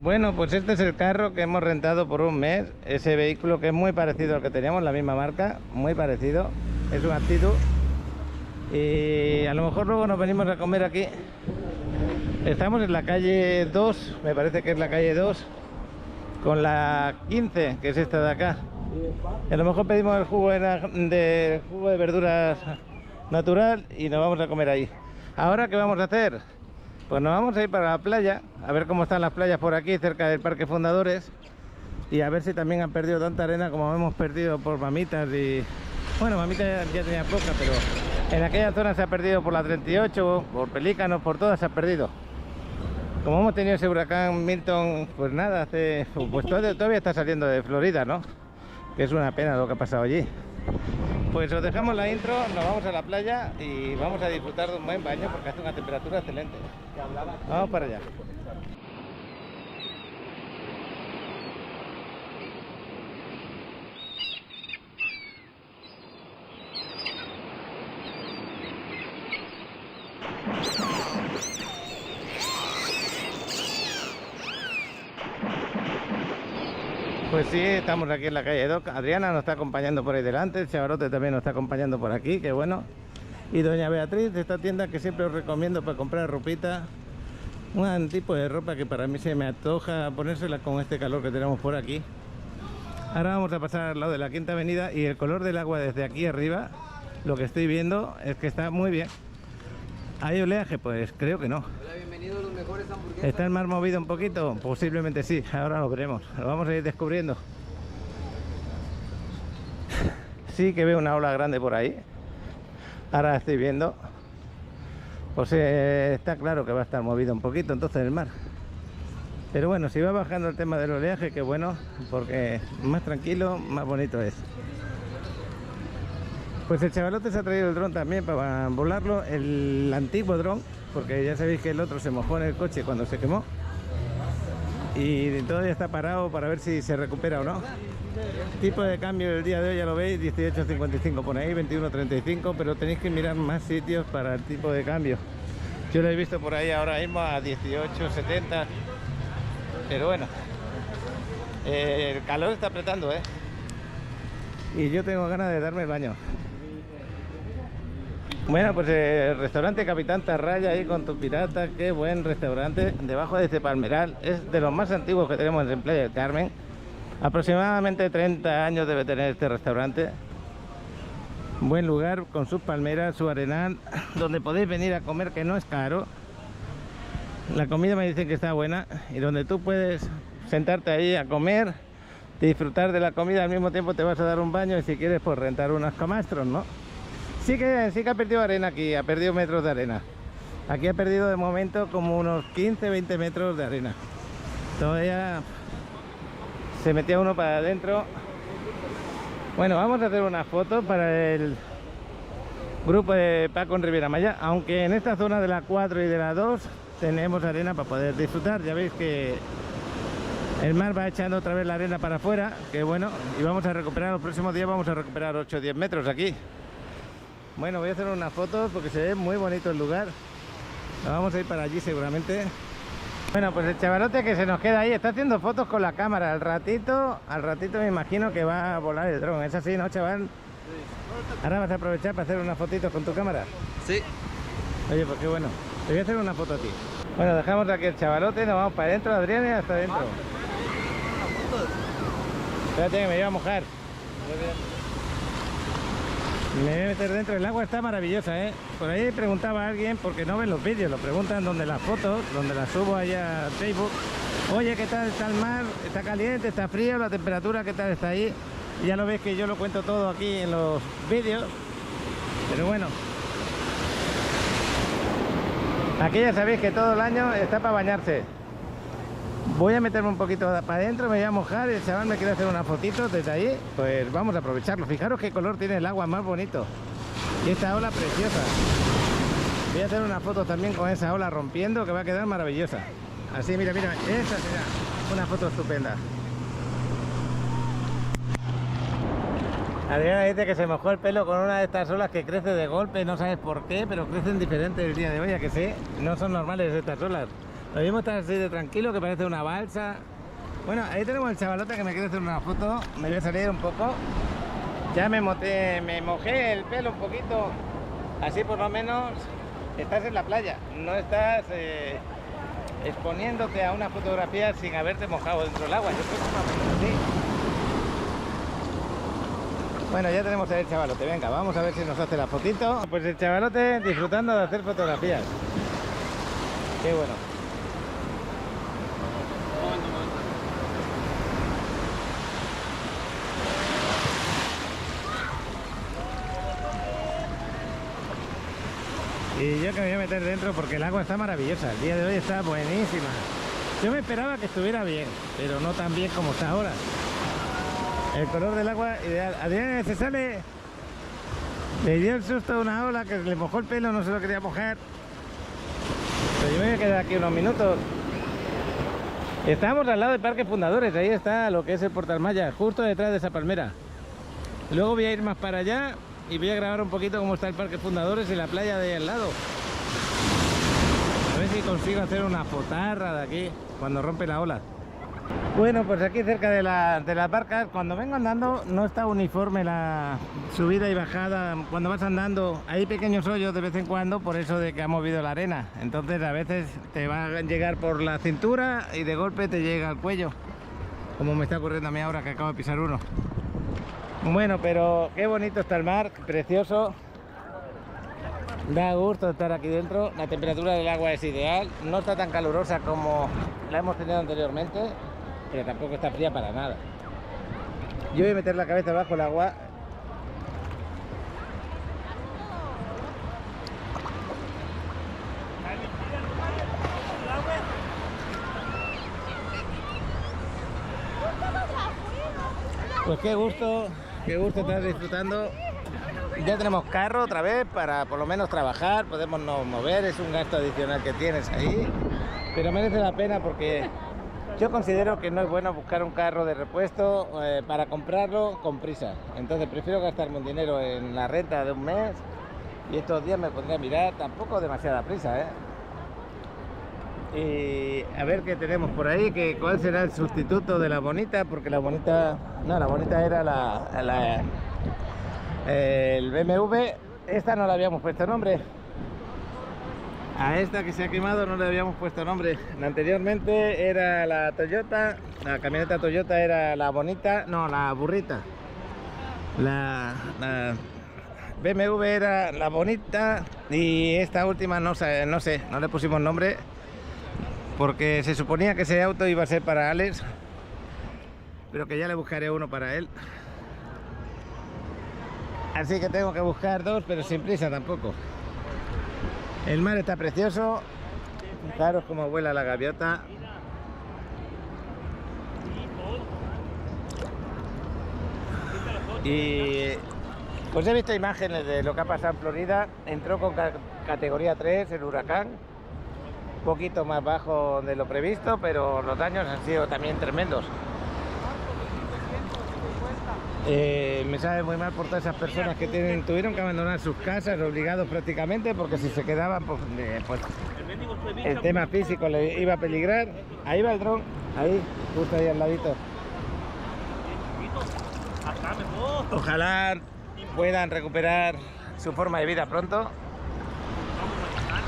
Bueno, pues este es el carro que hemos rentado por un mes. Ese vehículo que es muy parecido al que teníamos, la misma marca, muy parecido. Es un Aptitude. Y a lo mejor luego nos venimos a comer aquí. Estamos en la calle 2, me parece que es la calle 2, con la 15, que es esta de acá. Y a lo mejor pedimos el jugo de verduras natural y nos vamos a comer ahí. ¿Ahora qué vamos a hacer? Pues nos vamos a ir para la playa, a ver cómo están las playas por aquí, cerca del Parque Fundadores. Y a ver si también han perdido tanta arena como hemos perdido por Mamitas y... Bueno, Mamitas ya tenía poca, pero en aquella zona se ha perdido por la 38, por Pelícanos, por todas se ha perdido. Como hemos tenido ese huracán Milton, pues nada, pues todavía está saliendo de Florida, ¿no? Que es una pena lo que ha pasado allí. Pues os dejamos la intro, nos vamos a la playa y vamos a disfrutar de un buen baño porque hace una temperatura excelente. Vamos para allá. Pues sí, estamos aquí en la calle Doc. Adriana nos está acompañando por ahí delante, el Chavarote también nos está acompañando por aquí, qué bueno. Y doña Beatriz, de esta tienda que siempre os recomiendo para comprar ropita. Un tipo de ropa que para mí se me antoja ponérsela con este calor que tenemos por aquí. Ahora vamos a pasar al lado de la Quinta Avenida y el color del agua desde aquí arriba, lo que estoy viendo es que está muy bien. ¿Hay oleaje? Pues creo que no. Hola, bienvenido a los mejores hamburguesas. ¿Está el mar movido un poquito? Posiblemente sí, ahora lo veremos, lo vamos a ir descubriendo. Sí que veo una ola grande por ahí. Ahora estoy viendo. Pues está claro que va a estar movido un poquito entonces el mar. Pero bueno, si va bajando el tema del oleaje, qué bueno, porque más tranquilo, más bonito es. Pues el Chavalote se ha traído el dron también para volarlo, el antiguo dron, porque ya sabéis que el otro se mojó en el coche cuando se quemó. Y todavía está parado para ver si se recupera o no. Tipo de cambio del día de hoy ya lo veis, 18.55 por ahí, 21.35, pero tenéis que mirar más sitios para el tipo de cambio. Yo lo he visto por ahí ahora mismo a 18.70, pero bueno, el calor está apretando, y yo tengo ganas de darme el baño. Bueno, pues el restaurante Capitán Tarraya ahí con tu pirata, qué buen restaurante, debajo de este palmeral, es de los más antiguos que tenemos en Playa del Carmen. Aproximadamente 30 años debe tener este restaurante. Buen lugar con sus palmeras, su arenal, donde podéis venir a comer, que no es caro. La comida me dicen que está buena y donde tú puedes sentarte ahí a comer, disfrutar de la comida, al mismo tiempo te vas a dar un baño y si quieres pues rentar unos camastros, ¿no? Sí que ha perdido arena aquí, ha perdido metros de arena. Aquí ha perdido de momento como unos 15-20 metros de arena. Todavía se metía uno para adentro. Bueno, vamos a hacer una foto para el grupo de Paco en Riviera Maya, aunque en esta zona de la 4 y de la 2 tenemos arena para poder disfrutar. Ya veis que el mar va echando otra vez la arena para afuera, que bueno, y vamos a recuperar, los próximos días vamos a recuperar 8 o 10 metros aquí. Bueno, voy a hacer una foto porque se ve muy bonito el lugar. Nos vamos a ir para allí seguramente. Bueno, pues el Chavalote que se nos queda ahí está haciendo fotos con la cámara. Al ratito me imagino que va a volar el dron. ¿Es así, no, chaval? Sí. Ahora vas a aprovechar para hacer unas fotitos con tu cámara. Sí. Oye, pues qué bueno. Te voy a hacer una foto a ti. Bueno, dejamos aquí el Chavalote, nos vamos para adentro, Adrián, y hasta adentro. Espérate que me iba a mojar. Muy bien. Me voy a meter dentro, el agua está maravillosa, Por ahí preguntaba a alguien, porque no ven los vídeos, lo preguntan donde las fotos, donde las subo allá a Facebook. Oye, ¿qué tal está el mar? ¿Está caliente? ¿Está frío? ¿La temperatura qué tal está ahí? Y ya lo veis que yo lo cuento todo aquí en los vídeos. Pero bueno. Aquí ya sabéis que todo el año está para bañarse. Voy a meterme un poquito para adentro, me voy a mojar y el chaval me quiere hacer una fotito desde ahí. Pues vamos a aprovecharlo. Fijaros qué color tiene el agua, más bonito. Y esta ola preciosa. Voy a hacer una foto también con esa ola rompiendo, que va a quedar maravillosa. Así, mira, esta será una foto estupenda. Adriana dice que se mojó el pelo con una de estas olas que crece de golpe, no sabes por qué, pero crecen diferentes el día de hoy, ¿a que sí? No son normales estas olas. Lo mismo está así de tranquilo, que parece una balsa. Bueno, ahí tenemos el chavalote que me quiere hacer una foto. Me voy a salir un poco. Ya me mojé el pelo un poquito. Así por lo menos estás en la playa. No estás exponiéndote a una fotografía sin haberte mojado dentro del agua. Yo creo que es más o menos así. Bueno, ya tenemos el chavalote. Venga, vamos a ver si nos hace la fotito. Pues el chavalote disfrutando de hacer fotografías. Qué bueno. Y yo que me voy a meter dentro porque el agua está maravillosa. El día de hoy está buenísima. Yo me esperaba que estuviera bien, pero no tan bien como está ahora. El color del agua ideal. Adrián se sale. Le dio el susto a una ola que le mojó el pelo, no se lo quería mojar. Pero yo me voy a quedar aquí unos minutos. Estamos al lado del Parque Fundadores. Ahí está lo que es el Portal Maya, justo detrás de esa palmera. Luego voy a ir más para allá y voy a grabar un poquito cómo está el Parque Fundadores y la playa de ahí al lado. A ver si consigo hacer una fotarra de aquí cuando rompe la ola. Bueno, pues aquí cerca de las barcas, cuando vengo andando no está uniforme la subida y bajada. Cuando vas andando hay pequeños hoyos de vez en cuando, por eso de que ha movido la arena. Entonces a veces te va a llegar por la cintura y de golpe te llega al cuello, como me está ocurriendo a mí ahora que acabo de pisar uno. Bueno, pero qué bonito está el mar, precioso. Da gusto estar aquí dentro. La temperatura del agua es ideal. No está tan calurosa como la hemos tenido anteriormente, pero tampoco está fría para nada. Yo voy a meter la cabeza bajo el agua. Pues qué gusto estar disfrutando. Ya tenemos carro otra vez para por lo menos trabajar, podemos no mover, es un gasto adicional que tienes ahí, pero merece la pena porque yo considero que no es bueno buscar un carro de repuesto para comprarlo con prisa. Entonces prefiero gastarme un dinero en la renta de un mes y estos días me pondré a mirar, tampoco demasiada prisa, Y a ver qué tenemos por ahí, que cuál será el sustituto de la bonita, porque la bonita, no, la bonita era el BMW. Esta no le habíamos puesto nombre. A esta que se ha quemado no le habíamos puesto nombre. Anteriormente era la Toyota, la camioneta Toyota era la bonita, no, la burrita. La BMW era la bonita y esta última no sé, no le pusimos nombre porque se suponía que ese auto iba a ser para Alex, pero que ya le buscaré uno para él. Así que tengo que buscar dos, pero sin prisa tampoco. El mar está precioso. Fijaros cómo vuela la gaviota. Y pues he visto imágenes de lo que ha pasado en Florida. Entró con categoría 3 el huracán. Un poquito más bajo de lo previsto, pero los daños han sido también tremendos. Me sabe muy mal por todas esas personas que tuvieron que abandonar sus casas, obligados prácticamente, porque si se quedaban, pues el tema físico le iba a peligrar. Ahí va el dron, ahí, justo ahí al ladito. Ojalá puedan recuperar su forma de vida pronto.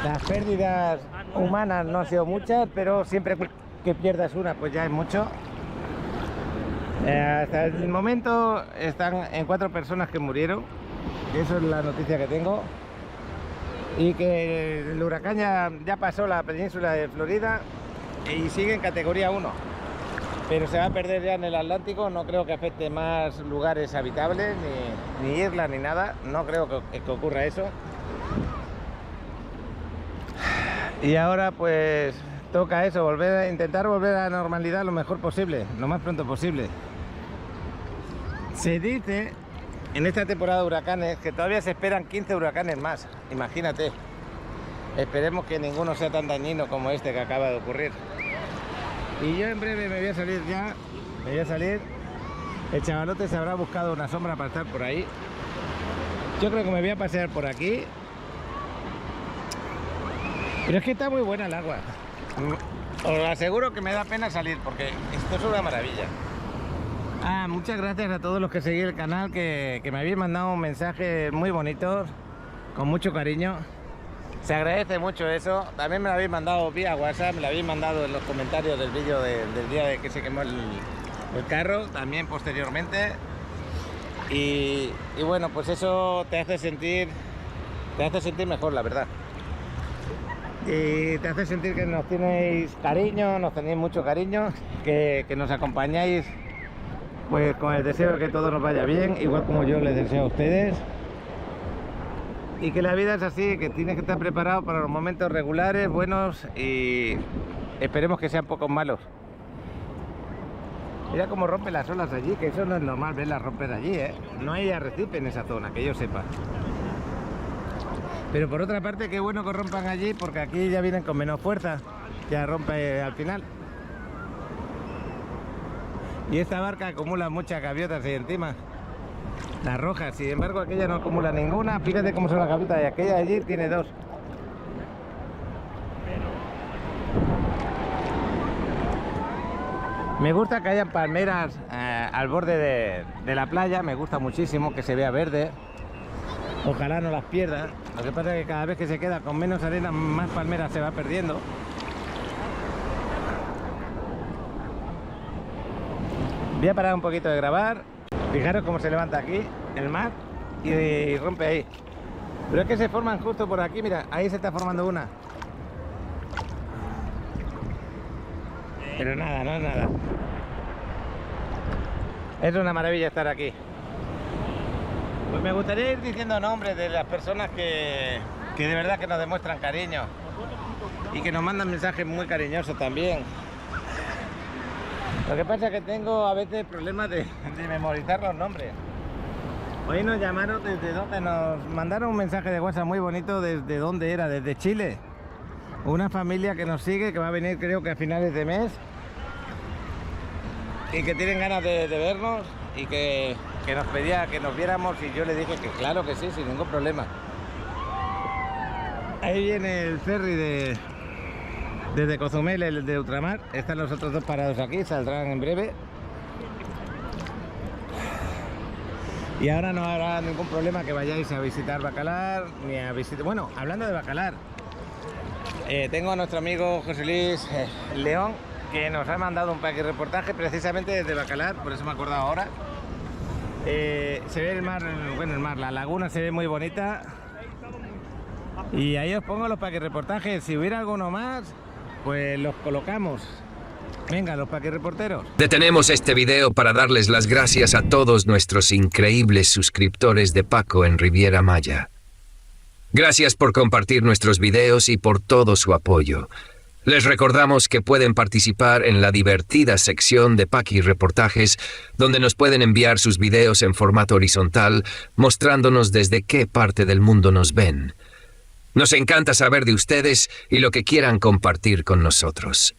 Las pérdidas humanas no han sido muchas, pero siempre que pierdas una, pues ya es mucho. Hasta el momento están en 4 personas que murieron. Eso es la noticia que tengo. Y que el huracán ya pasó la península de Florida y sigue en categoría 1. Pero se va a perder ya en el Atlántico. No creo que afecte más lugares habitables, ni islas, ni nada. No creo que ocurra eso. Y ahora pues toca eso, intentar volver a la normalidad lo mejor posible, lo más pronto posible. Se dice en esta temporada de huracanes que todavía se esperan 15 huracanes más, imagínate. Esperemos que ninguno sea tan dañino como este que acaba de ocurrir. Y yo en breve me voy a salir ya, El chavalote se habrá buscado una sombra para estar por ahí. Yo creo que me voy a pasear por aquí. Pero es que está muy buena el agua. Os aseguro que me da pena salir porque esto es una maravilla. Muchas gracias a todos los que seguís el canal, que me habéis mandado un mensaje muy bonito, con mucho cariño. Se agradece mucho eso. También me lo habéis mandado vía WhatsApp, me lo habéis mandado en los comentarios del vídeo del día de que se quemó el carro, también posteriormente. Y bueno, pues eso te hace sentir mejor, la verdad. Y te hace sentir que nos tenéis cariño, nos tenéis mucho cariño, que nos acompañáis pues con el deseo de que todo nos vaya bien, igual como yo les deseo a ustedes. Y que la vida es así, que tienes que estar preparado para los momentos regulares, buenos, y esperemos que sean pocos malos. Mira cómo rompe las olas allí, que eso no es normal verlas romper allí, ¿eh? No hay arrecife en esa zona, que yo sepa. Pero por otra parte, qué bueno que rompan allí, porque aquí ya vienen con menos fuerza, ya rompe al final. Y esta barca acumula muchas gaviotas ahí encima, las rojas. Sin embargo, aquella no acumula ninguna. Fíjate cómo son las gaviotas, y aquella de allí tiene dos. Me gusta que haya palmeras al borde de la playa, me gusta muchísimo que se vea verde. Ojalá no las pierda. Lo que pasa es que cada vez que se queda con menos arena, más palmeras se va perdiendo. Voy a parar un poquito de grabar. Fijaros cómo se levanta aquí el mar y rompe ahí. Pero es que se forman justo por aquí, mira, ahí se está formando una. Pero nada, no es nada. Es una maravilla estar aquí. Pues me gustaría ir diciendo nombres de las personas que de verdad que nos demuestran cariño y que nos mandan mensajes muy cariñosos también. Lo que pasa es que tengo a veces problemas de memorizar los nombres. Hoy nos llamaron desde donde nos mandaron un mensaje de WhatsApp muy bonito. ¿Desde dónde era? Desde Chile. Una familia que nos sigue, que va a venir creo que a finales de mes, y que tienen ganas de vernos, y que nos pedía que nos viéramos, y yo le dije que claro que sí, sin ningún problema. Ahí viene el ferry desde Cozumel, el de ultramar. Están los otros dos parados aquí, saldrán en breve. Y ahora no habrá ningún problema que vayáis a visitar Bacalar, ni a visitar... Bueno, hablando de Bacalar, tengo a nuestro amigo José Luis León, que nos ha mandado un paquete reportaje precisamente desde Bacalar, por eso me he acordado ahora. Se ve el mar, bueno, el mar, la laguna se ve muy bonita. Y ahí os pongo los paquetereportajes. Si hubiera alguno más, pues los colocamos. Venga, los paquetereporteros. Detenemos este video para darles las gracias a todos nuestros increíbles suscriptores de Paco en Riviera Maya. Gracias por compartir nuestros videos y por todo su apoyo. Les recordamos que pueden participar en la divertida sección de Paqui Reportajes, donde nos pueden enviar sus videos en formato horizontal, mostrándonos desde qué parte del mundo nos ven. Nos encanta saber de ustedes y lo que quieran compartir con nosotros.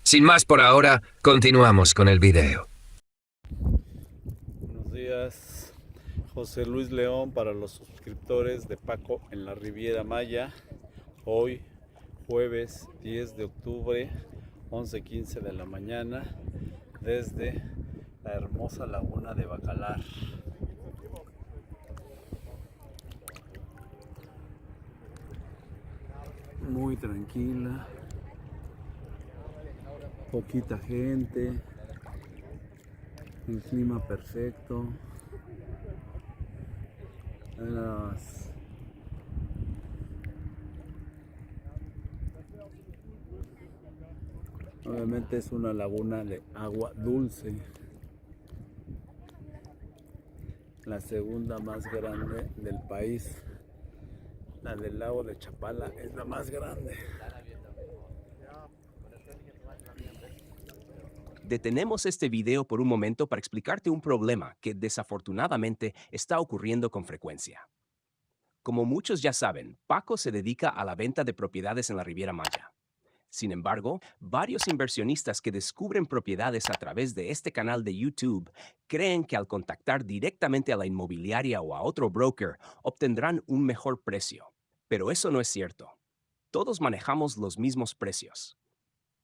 Sin más por ahora, continuamos con el video. Buenos días, José Luis León para los suscriptores de Paco en la Riviera Maya. Hoy, jueves 10 de octubre, 11:15 de la mañana, desde la hermosa laguna de Bacalar. Muy tranquila, poquita gente, el clima perfecto. Obviamente es una laguna de agua dulce, la segunda más grande del país. La del lago de Chapala es la más grande. Detenemos este video por un momento para explicarte un problema que desafortunadamente está ocurriendo con frecuencia. Como muchos ya saben, Paco se dedica a la venta de propiedades en la Riviera Maya. Sin embargo, varios inversionistas que descubren propiedades a través de este canal de YouTube creen que al contactar directamente a la inmobiliaria o a otro broker obtendrán un mejor precio. Pero eso no es cierto. Todos manejamos los mismos precios.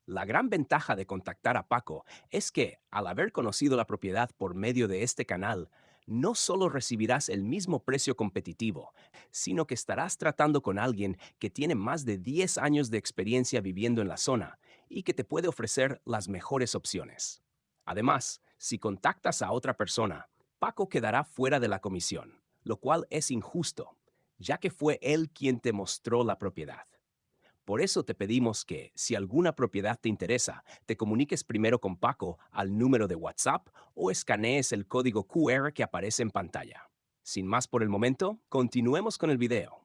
La gran ventaja de contactar a Paco es que, al haber conocido la propiedad por medio de este canal, no solo recibirás el mismo precio competitivo, sino que estarás tratando con alguien que tiene más de 10 años de experiencia viviendo en la zona y que te puede ofrecer las mejores opciones. Además, si contactas a otra persona, Paco quedará fuera de la comisión, lo cual es injusto, ya que fue él quien te mostró la propiedad. Por eso te pedimos que, si alguna propiedad te interesa, te comuniques primero con Paco al número de WhatsApp o escanees el código QR que aparece en pantalla. Sin más por el momento, continuemos con el video.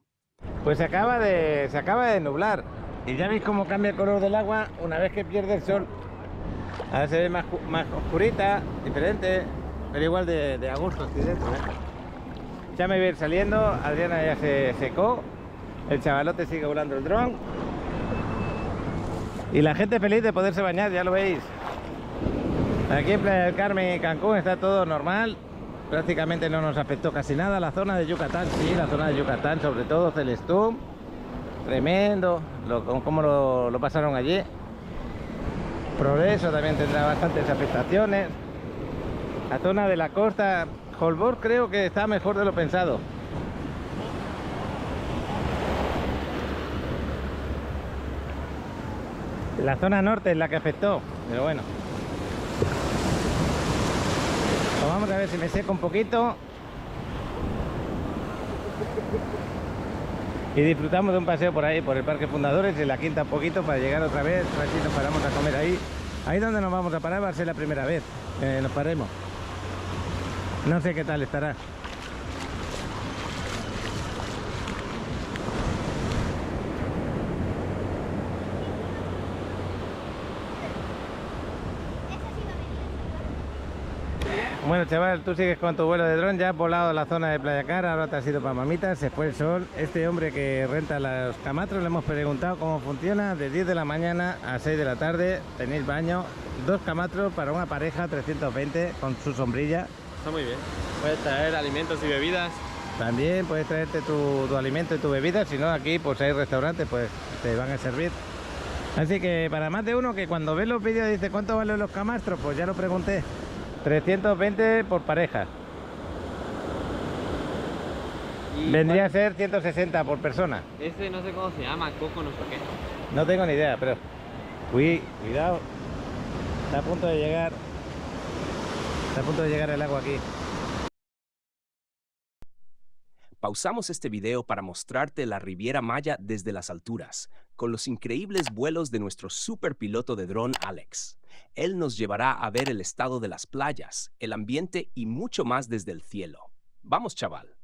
Pues se acaba de nublar. Y ya veis cómo cambia el color del agua una vez que pierde el sol. Ahora se ve más oscurita, diferente, pero igual de a gusto aquí dentro, ¿eh? Ya me voy a ir saliendo, Adriana ya se secó, el chavalote sigue volando el dron. Y la gente feliz de poderse bañar, ya lo veis. Aquí en Playa del Carmen y Cancún está todo normal. Prácticamente no nos afectó casi nada. La zona de Yucatán, sí, la zona de Yucatán, sobre todo Celestún. Tremendo, cómo lo pasaron allí. Progreso también tendrá bastantes afectaciones. La zona de la costa, Holbox, creo que está mejor de lo pensado. La zona norte es la que afectó, pero bueno. Pues vamos a ver si me seco un poquito. Y disfrutamos de un paseo por ahí, por el Parque Fundadores y la Quinta un poquito para llegar otra vez. A ver si nos paramos a comer ahí. Ahí donde nos vamos a parar va a ser la primera vez que nos paremos. No sé qué tal estará. Bueno, chaval, tú sigues con tu vuelo de dron, ya has volado la zona de Playa Cara, ahora te has ido para Mamitas, se fue el sol. Este hombre que renta los camatros, le hemos preguntado cómo funciona. De 10 de la mañana a 6 de la tarde tenéis baño, 2 camatros para una pareja, 320 con su sombrilla. Está muy bien. Puedes traer alimentos y bebidas. También puedes traerte tu alimento y tu bebida, si no aquí pues hay restaurantes, pues te van a servir. Así que para más de uno que cuando ve los vídeos dice ¿cuánto valen los camastros? Pues ya lo pregunté. 320 por pareja. Vendría a ser 160 por persona. Este no sé cómo se llama, coco no sé qué. No tengo ni idea, pero cuidado. Está a punto de llegar. Está a punto de llegar el agua aquí. Pausamos este video para mostrarte la Riviera Maya desde las alturas, con los increíbles vuelos de nuestro superpiloto de dron Alex. Él nos llevará a ver el estado de las playas, el ambiente y mucho más desde el cielo. Vamos, chaval.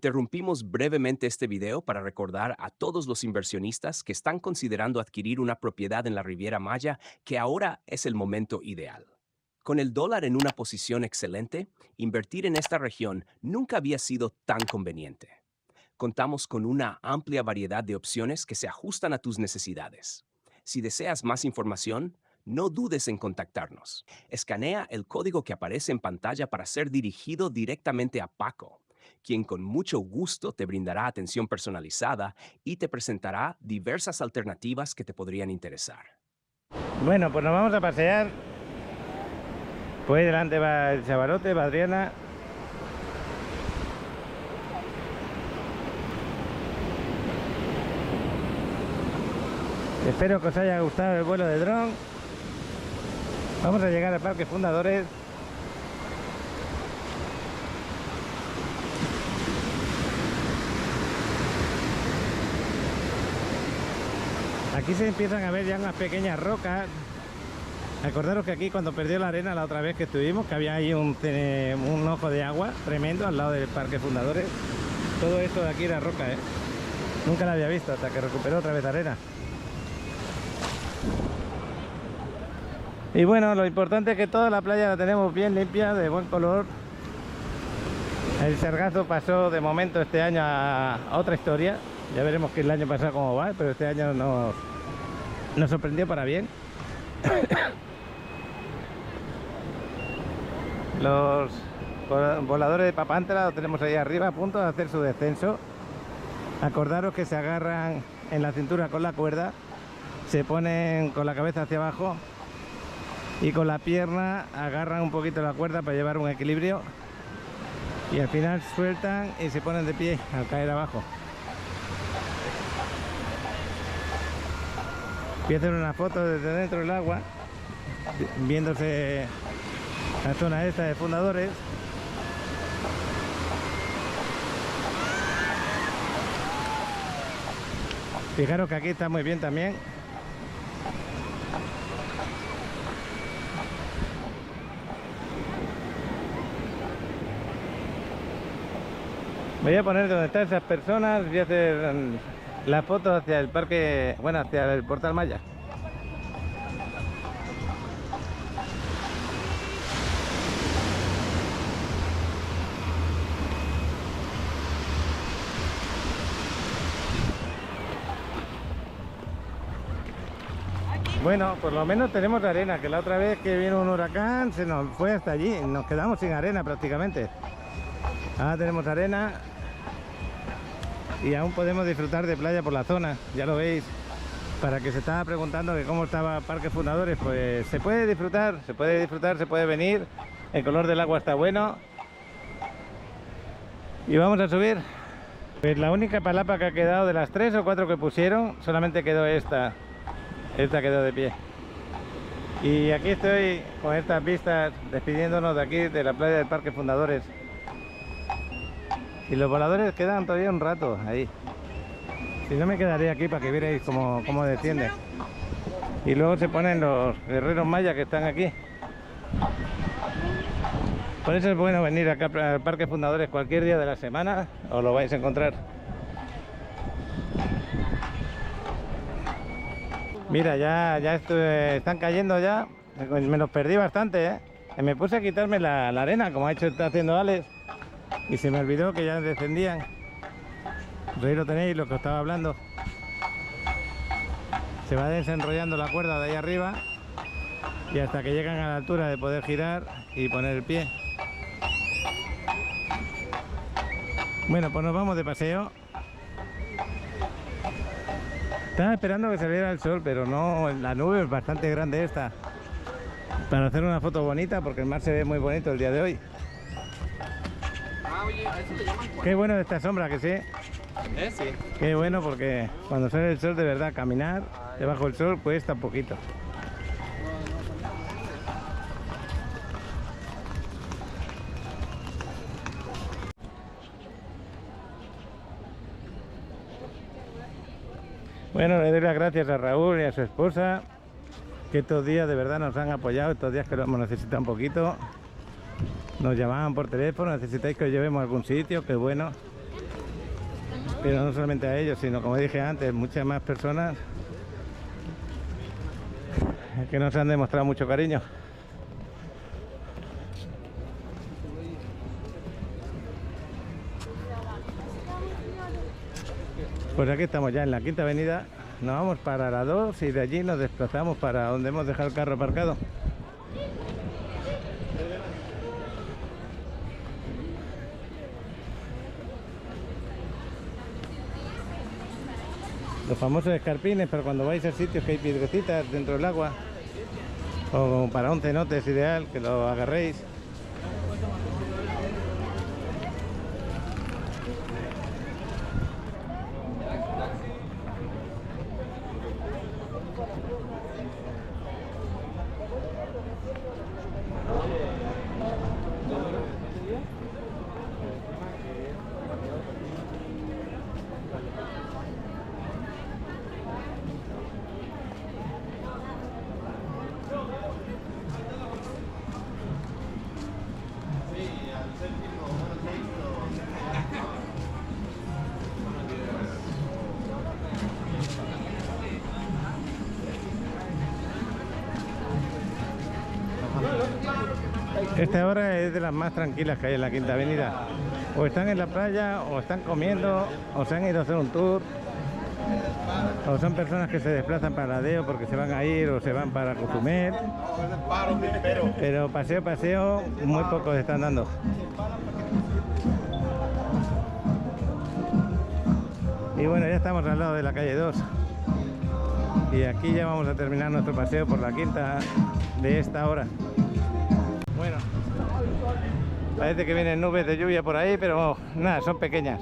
Interrumpimos brevemente este video para recordar a todos los inversionistas que están considerando adquirir una propiedad en la Riviera Maya que ahora es el momento ideal. Con el dólar en una posición excelente, invertir en esta región nunca había sido tan conveniente. Contamos con una amplia variedad de opciones que se ajustan a tus necesidades. Si deseas más información, no dudes en contactarnos. Escanea el código que aparece en pantalla para ser dirigido directamente a Paco, quien con mucho gusto te brindará atención personalizada y te presentará diversas alternativas que te podrían interesar. Bueno, pues nos vamos a pasear. Pues delante va el Chavarote, va Adriana. Espero que os haya gustado el vuelo de dron. Vamos a llegar al Parque Fundadores. Aquí se empiezan a ver ya unas pequeñas rocas. Acordaros que aquí cuando perdió la arena la otra vez que estuvimos, que había ahí un ojo de agua tremendo al lado del Parque Fundadores. Todo esto de aquí era roca, ¿eh? Nunca la había visto hasta que recuperó otra vez arena. Y bueno, lo importante es que toda la playa la tenemos bien limpia, de buen color. El sargazo pasó de momento este año a otra historia. Ya veremos que el año pasado cómo va, pero este año nos sorprendió para bien. Los voladores de Papantla los tenemos ahí arriba a punto de hacer su descenso. Acordaros que se agarran en la cintura con la cuerda, se ponen con la cabeza hacia abajo y con la pierna agarran un poquito la cuerda para llevar un equilibrio y al final sueltan y se ponen de pie al caer abajo. Voy a hacer una foto desde dentro del agua, viéndose la zona esta de Fundadores. Fijaros que aquí está muy bien también. Voy a poner donde están esas personas, voy a hacer la foto hacia el parque, bueno, hacia el Portal Maya. Bueno, por lo menos tenemos arena, que la otra vez que vino un huracán se nos fue hasta allí, nos quedamos sin arena prácticamente. Ahora tenemos arena y aún podemos disfrutar de playa por la zona, ya lo veis. Para que se estaba preguntando que cómo estaba Parque Fundadores, pues se puede disfrutar, se puede venir, el color del agua está bueno. Y vamos a subir. Pues la única palapa que ha quedado de las 3 o 4 que pusieron, solamente quedó esta quedó de pie. Y aquí estoy con estas vistas despidiéndonos de aquí, de la playa del Parque Fundadores. Y los voladores quedan todavía un rato ahí. Si no, me quedaría aquí para que vierais cómo desciende. Y luego se ponen los guerreros mayas que están aquí. Por eso es bueno venir acá al Parque Fundadores cualquier día de la semana, os lo vais a encontrar. Mira, ya están cayendo ya. Me los perdí bastante, ¿eh? Me puse a quitarme la arena, como está haciendo Alex. Y se me olvidó que ya descendían. Ahí lo tenéis, lo que os estaba hablando. Se va desenrollando la cuerda de ahí arriba y hasta que llegan a la altura de poder girar y poner el pie. Bueno, pues nos vamos de paseo. Estaba esperando que saliera el sol, pero no, la nube es bastante grande esta. Para hacer una foto bonita, porque el mar se ve muy bonito el día de hoy. Oye, ¿a eso le llaman cuadro? Qué bueno esta sombra, que sí. Sí. Qué bueno, porque cuando sale el sol, de verdad, caminar debajo del sol cuesta un poquito. Bueno, le doy las gracias a Raúl y a su esposa, que estos días de verdad nos han apoyado, estos días que lo hemos necesitado un poquito. Nos llamaban por teléfono, necesitáis que os llevemos a algún sitio, qué bueno. Pero no solamente a ellos, sino como dije antes, muchas más personas que nos han demostrado mucho cariño. Pues aquí estamos ya en la Quinta Avenida, nos vamos para la 2 y de allí nos desplazamos para donde hemos dejado el carro aparcado. Los famosos escarpines, pero cuando vais a sitios que hay piedrecitas dentro del agua, o para un cenote es ideal que lo agarréis. Esta hora es de las más tranquilas que hay en la Quinta Avenida. O están en la playa, o están comiendo, o se han ido a hacer un tour, o son personas que se desplazan para Ladeo porque se van a ir o se van para Cozumel. Pero paseo, muy pocos están dando. Y bueno, ya estamos al lado de la calle 2. Y aquí ya vamos a terminar nuestro paseo por la Quinta de esta hora. Bueno, parece que vienen nubes de lluvia por ahí, pero nada, son pequeñas.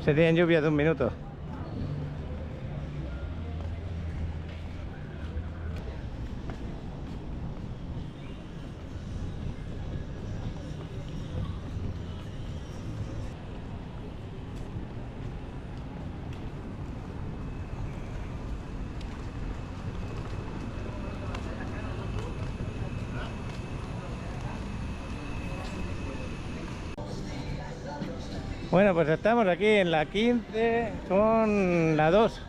Serían lluvias de 1 minuto. Bueno, pues estamos aquí en la 15 con la 2.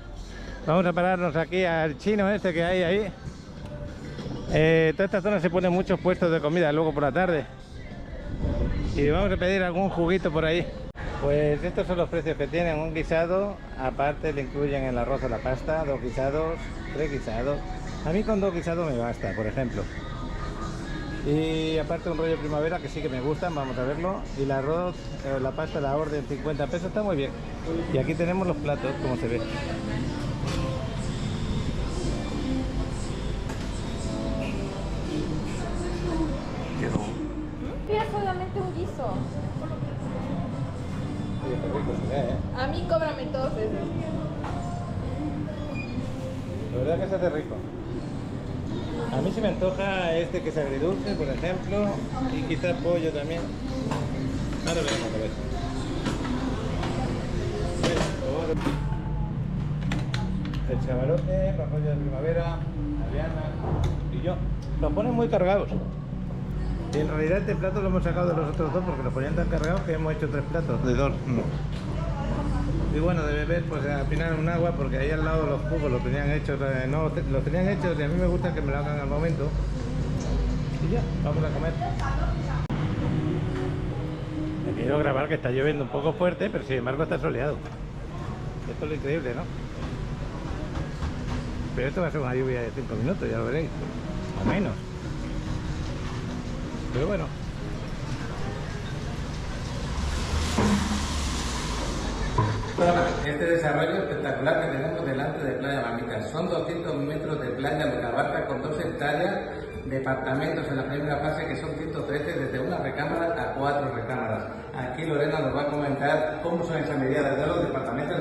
Vamos a pararnos aquí al chino este que hay ahí. Toda esta zona se ponen muchos puestos de comida luego por la tarde. Y vamos a pedir algún juguito por ahí. Pues estos son los precios que tienen. Un guisado, aparte le incluyen el arroz o la pasta, 2 guisados, 3 guisados. A mí con 2 guisados me basta, por ejemplo. Y aparte un rollo primavera que sí que me gustan, vamos a verlo. Y el arroz, la pasta, la orden 50 pesos, está muy bien. Y aquí tenemos los platos, como se ve. Mira, solamente un guiso. Sí, qué rico se ve, ¿eh? A mí cóbrame todos esos. La verdad que se hace rico. A mí se me antoja este que es agridulce, por ejemplo, y quizás pollo también. Ahora veremos a ver. El chavalote, los rollos de primavera, Ariana y yo. Los ponen muy cargados. Y en realidad este plato lo hemos sacado de los otros dos porque los ponían tan cargados que hemos hecho 3 platos de 2. Y bueno, de beber, pues al final un agua, porque ahí al lado los jugos los tenían hechos, no, los tenían hechos y a mí me gusta que me lo hagan al momento. Y ya, vamos a comer. Me quiero grabar que está lloviendo un poco fuerte, pero sin embargo está soleado. Esto es lo increíble, ¿no? Pero esto va a ser una lluvia de 5 minutos, ya lo veréis, o menos. Pero bueno. Este desarrollo espectacular que tenemos delante de Playa Mamita. Son 200 metros de playa, lo que abarca con 2 hectáreas, departamentos en la primera fase que son 113, desde una recámara a 4 recámaras. Aquí Lorena nos va a comentar cómo son esas medidas de los departamentos,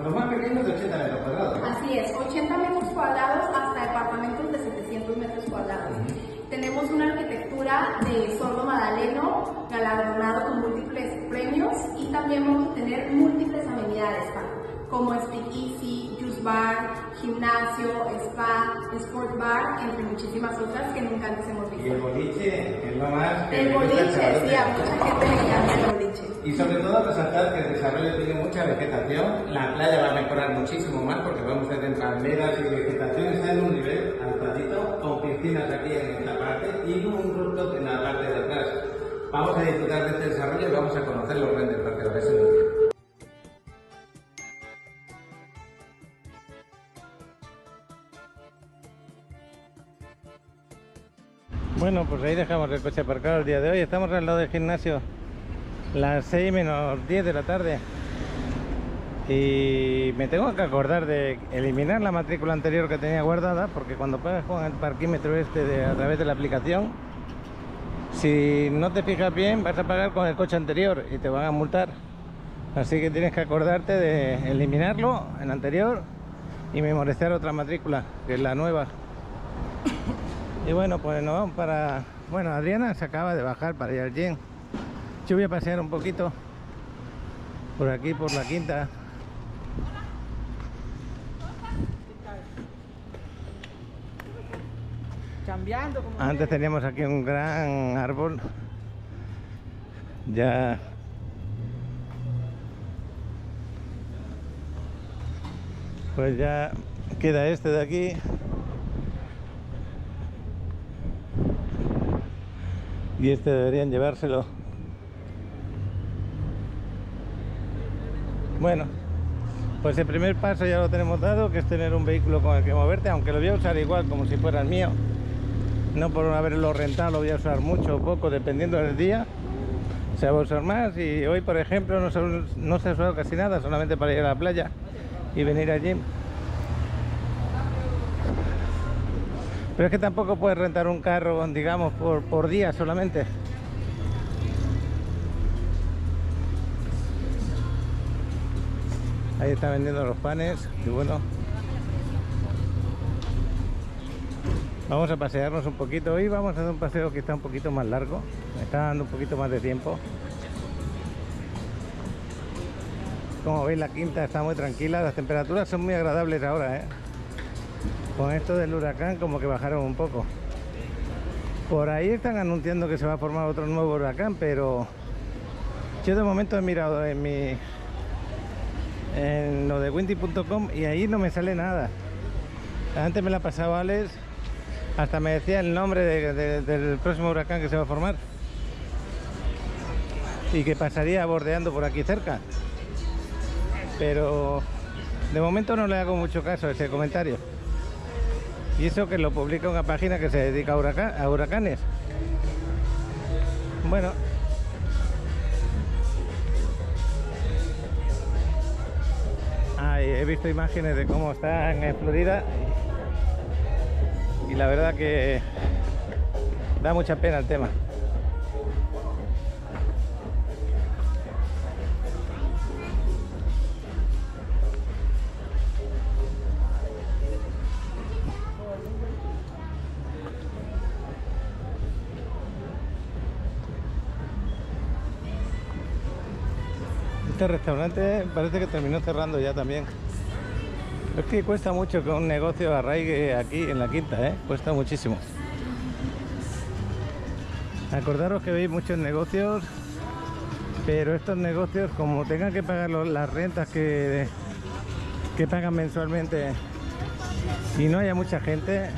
los más pequeños de 80 metros cuadrados. Así es, 80 metros cuadrados hasta departamentos de 700 metros cuadrados. Tenemos una arquitectura de Sordo Madaleno, galardonado con múltiples premios, y también vamos a tener múltiples amenidades, como Speakeasy, Juice Bar, gimnasio, spa, sport bar, entre muchísimas otras que nunca antes hemos visto. Y el boliche es lo más... El boliche, sí, a mucha gente le llama el boliche. Y sobre todo resaltar que el desarrollo tiene mucha vegetación, la playa va a mejorar muchísimo más porque vamos a tener palmeras y vegetación, está en un nivel alzadito, con piscinas aquí en esta parte y un rooftop en la parte de atrás. Vamos a disfrutar de este desarrollo y vamos a conocer los renders para que lo veáis muy bien. Bueno, pues ahí dejamos el coche aparcado el día de hoy. Estamos al lado del gimnasio, las 6 menos 10 de la tarde. Y me tengo que acordar de eliminar la matrícula anterior que tenía guardada, porque cuando pagas con el parquímetro a través de la aplicación, si no te fijas bien vas a pagar con el coche anterior y te van a multar. Así que tienes que acordarte de eliminarlo, el anterior, y memorizar otra matrícula, que es la nueva. Y bueno, pues nos vamos para... Bueno, Adriana se acaba de bajar para ir al gym. Yo voy a pasear un poquito por aquí, por la quinta. Cambiando como Antes teníamos aquí un gran árbol. Ya... Pues ya queda este de aquí. Y este deberían llevárselo. Bueno, pues el primer paso ya lo tenemos dado, que es tener un vehículo con el que moverte, aunque lo voy a usar igual como si fuera el mío. No por haberlo rentado, lo voy a usar mucho o poco, dependiendo del día. Se va a usar más y hoy, por ejemplo, no se ha usado casi nada, solamente para ir a la playa y venir al gym. Pero es que tampoco puedes rentar un carro, digamos, por día solamente. Ahí está vendiendo los panes, y bueno. Vamos a pasearnos un poquito. Hoy vamos a hacer un paseo que está un poquito más largo. Me está dando un poquito más de tiempo. Como veis, la quinta está muy tranquila. Las temperaturas son muy agradables ahora, ¿eh? Con esto del huracán como que bajaron un poco. Por ahí están anunciando que se va a formar otro nuevo huracán, pero yo de momento he mirado en lo de windy.com y ahí no me sale nada. Antes me la pasaba Alex, hasta me decía el nombre del próximo huracán que se va a formar y que pasaría bordeando por aquí cerca, pero de momento no le hago mucho caso a ese comentario. Y eso que lo publica una página que se dedica a huracanes. Bueno. He visto imágenes de cómo están en Florida. Y la verdad que da mucha pena el tema. Este restaurante parece que terminó cerrando ya también. Es que cuesta mucho que un negocio arraigue aquí en la quinta, ¿eh? Cuesta muchísimo. Acordaros que veis muchos negocios, pero estos negocios, como tengan que pagar las rentas que pagan mensualmente y no haya mucha gente,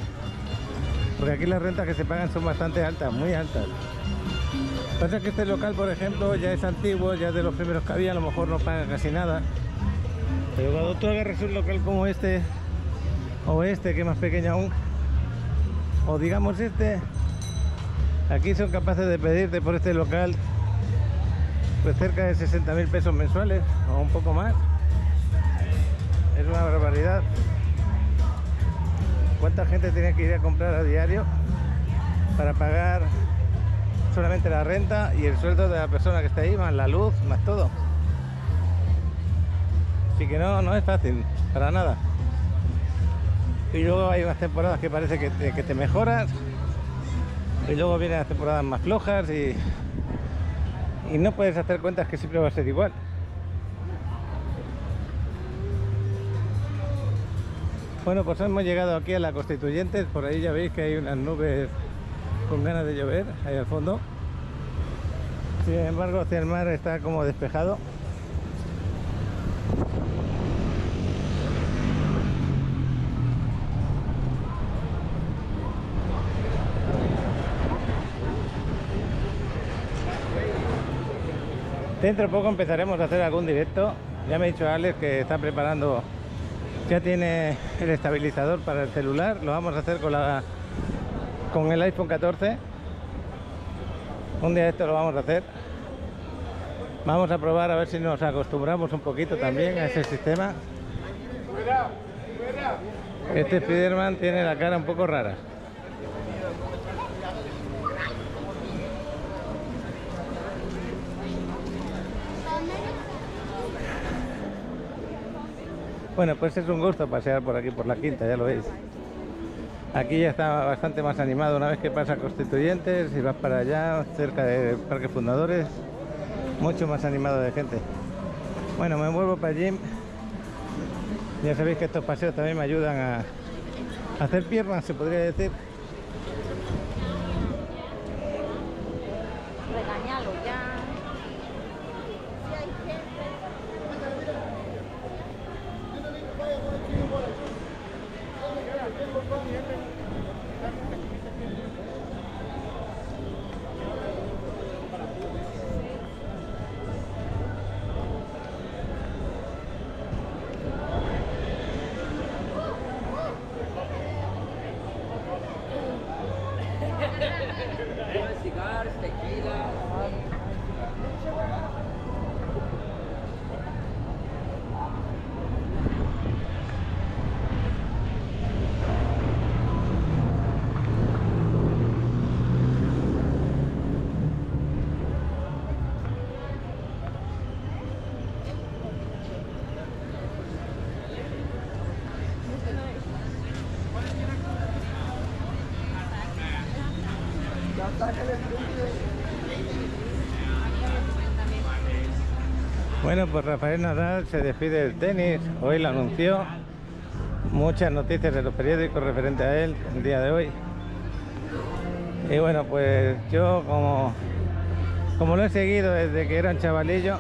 porque aquí las rentas que se pagan son bastante altas, muy altas. Pasa que este local, por ejemplo, ya es antiguo, ya es de los primeros que había, a lo mejor no paga casi nada. Pero cuando tú agarras un local como este, o este que es más pequeño aún, o digamos este, aquí son capaces de pedirte por este local pues cerca de 60.000 pesos mensuales, o un poco más. Es una barbaridad. ¿Cuánta gente tiene que ir a comprar a diario para pagar solamente la renta y el sueldo de la persona que está ahí, más la luz, más todo? Así que no es fácil, para nada. Y luego hay unas temporadas que parece que te mejoras, y luego vienen las temporadas más flojas y no puedes hacer cuentas que siempre va a ser igual. Bueno, pues hemos llegado aquí a la Constituyentes. Por ahí ya veis que hay unas nubes con ganas de llover ahí al fondo. Sin embargo, hacia el mar está como despejado. Dentro de poco empezaremos a hacer algún directo. Ya me ha dicho Alex que está preparando, ya tiene el estabilizador para el celular. Lo vamos a hacer con el iPhone 14. Un día esto lo vamos a hacer. Vamos a probar a ver si nos acostumbramos un poquito también a ese sistema. Este Spiderman tiene la cara un poco rara. Bueno, pues es un gusto pasear por aquí, por la Quinta, ya lo veis. Aquí ya está bastante más animado una vez que pasa Constituyentes y vas para allá, cerca de Parque Fundadores, mucho más animado de gente. Bueno, me muevo para allí. Ya sabéis que estos paseos también me ayudan a hacer piernas, se podría decir. Regañalo ya. Cigarros, tequila. Bueno, pues Rafael Nadal se despide del tenis, hoy lo anunció, muchas noticias en los periódicos referente a él el día de hoy. Y bueno, pues yo como lo he seguido desde que era un chavalillo,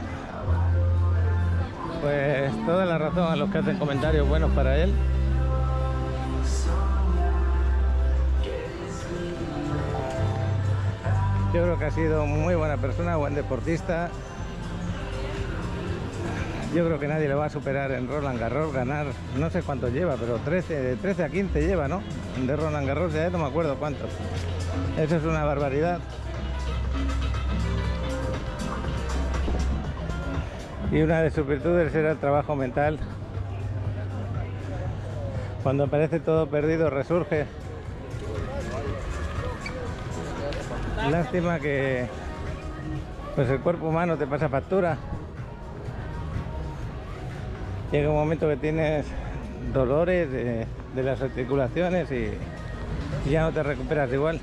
pues toda la razón a los que hacen comentarios buenos para él. Yo creo que ha sido muy buena persona, buen deportista. Yo creo que nadie le va a superar en Roland Garros, ganar, no sé cuánto lleva, pero de 13 a 15 lleva, ¿no? De Roland Garros, ya no me acuerdo cuántos. Eso es una barbaridad. Y una de sus virtudes era el trabajo mental. Cuando parece todo perdido, resurge. Lástima que pues el cuerpo humano te pasa factura. Llega un momento que tienes dolores de las articulaciones y ya no te recuperas igual.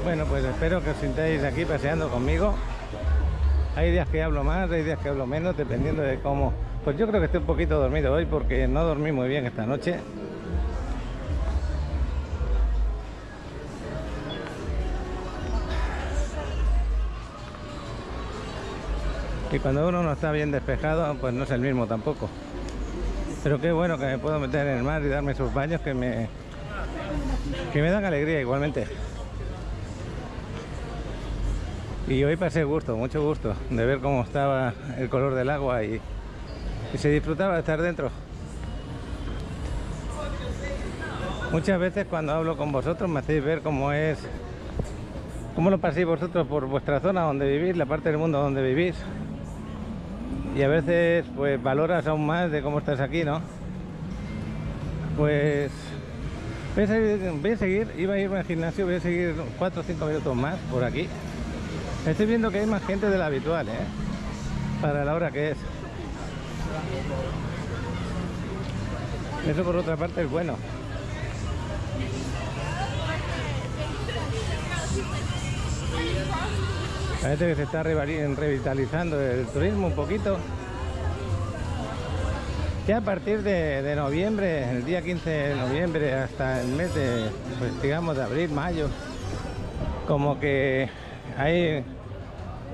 Bueno, pues espero que os sintáis aquí paseando conmigo. Hay días que hablo más, hay días que hablo menos, dependiendo de cómo. Pues yo creo que estoy un poquito dormido hoy porque no dormí muy bien esta noche. Y cuando uno no está bien despejado, pues no es el mismo tampoco. Pero qué bueno que me puedo meter en el mar y darme esos baños que me dan alegría igualmente. Y hoy pasé gusto, mucho gusto, de ver cómo estaba el color del agua y se disfrutaba de estar dentro. Muchas veces cuando hablo con vosotros me hacéis ver cómo lo paséis vosotros por vuestra zona donde vivís, la parte del mundo donde vivís. Y a veces pues valoras aún más de cómo estás aquí, ¿no? Pues voy a seguir, iba a irme al gimnasio, voy a seguir 4 o 5 minutos más por aquí. Estoy viendo que hay más gente de la habitual, para la hora que es. Eso por otra parte es bueno. Parece que se está revitalizando el turismo un poquito. Ya a partir de noviembre, el día 15 de noviembre hasta el mes de, pues digamos, de abril, mayo, como que hay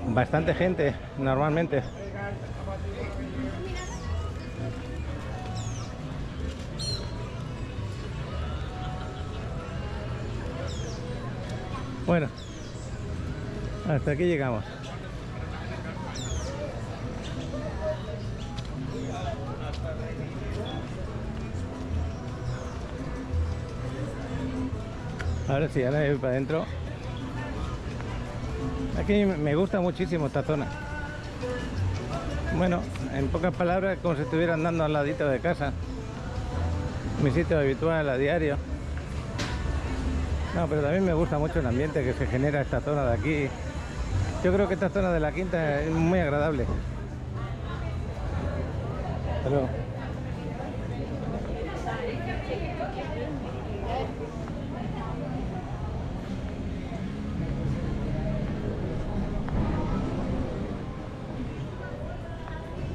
bastante gente normalmente. Bueno, hasta aquí llegamos. Ahora sí, ahora voy para adentro. Aquí me gusta muchísimo esta zona. Bueno, en pocas palabras, como si estuviera andando al ladito de casa. Mi sitio habitual a diario. No, pero también me gusta mucho el ambiente que se genera esta zona de aquí. Yo creo que esta zona de la Quinta es muy agradable. Pero...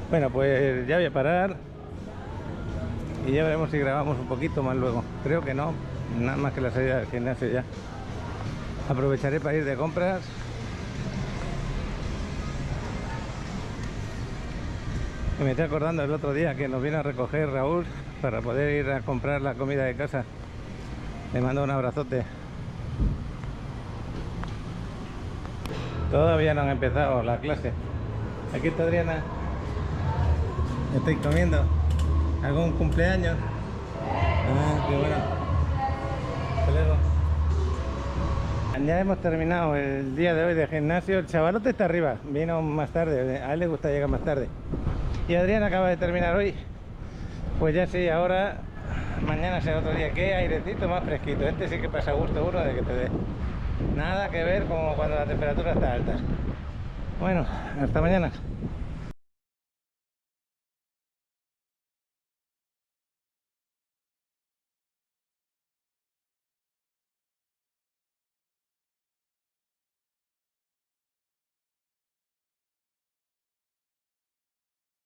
bueno, pues ya voy a parar y ya veremos si grabamos un poquito más luego. Creo que no, nada más que la salida del gimnasio ya. Aprovecharé para ir de compras. Y me estoy acordando el otro día que nos vino a recoger Raúl para poder ir a comprar la comida de casa. Le mando un abrazote. Todavía no han empezado la clase. Aquí está Adriana. Estoy comiendo. ¿Algún cumpleaños? Ah, qué bueno. Hasta luego. Ya hemos terminado el día de hoy de gimnasio. El chavalote está arriba, vino más tarde. A él le gusta llegar más tarde. Y Adrián acaba de terminar hoy. Pues ya sí, ahora mañana será otro día. Qué airecito más fresquito. Este sí que pasa gusto uno de que te dé. Nada que ver como cuando la temperatura está alta. Bueno, hasta mañana.